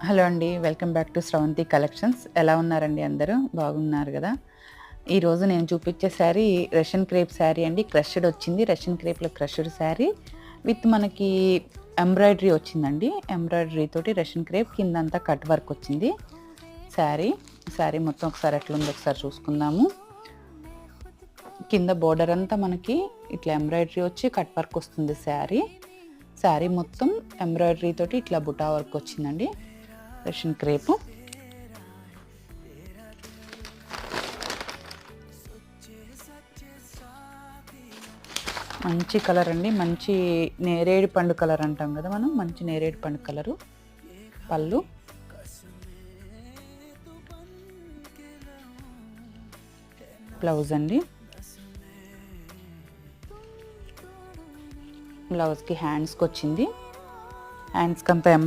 Hello అండి. Welcome back to Sravanthi collections. ఎలా ఉన్నారండి అందరూ? బాగున్నారు గదా! ఈరోజు నేను చూపించే శారీ రష్యన్ క్రేప్ శారీ అండి. క్రష్డ్ వచ్చింది. రష్యన్ క్రేప్‌లో క్రష్డ్ శారీ విత్ మనకి ఎంబ్రాయిడరీ వచ్చిందండి. ఎంబ్రాయిడరీ తోటి రష్యన్ క్రేప్ కిందంతా కట్ వర్క్ వచ్చింది శారీ మొత్తం ఒకసారి ఎట్లుందో ఒకసారి చూసుకుందాము. కింద బోర్డర్ అంతా మనకి ఇట్లా ఎంబ్రాయిడరీ వచ్చి కట్ వర్క్ వస్తుంది శారీ మొత్తం ఎంబ్రాయిడరీ తోటి ఇట్లా బుటా వర్క్ వచ్చిందండి. రష్యన్ క్రేపు మంచి కలర్ అండి. మంచి నేరేడు పండు కలర్ అంటాం కదా మనం. మంచి నేరేడు పండు కలరు. పళ్ళు బ్లౌజ్ అండి. బ్లౌజ్కి హ్యాండ్స్కి వచ్చింది. హ్యాండ్స్కి అంతా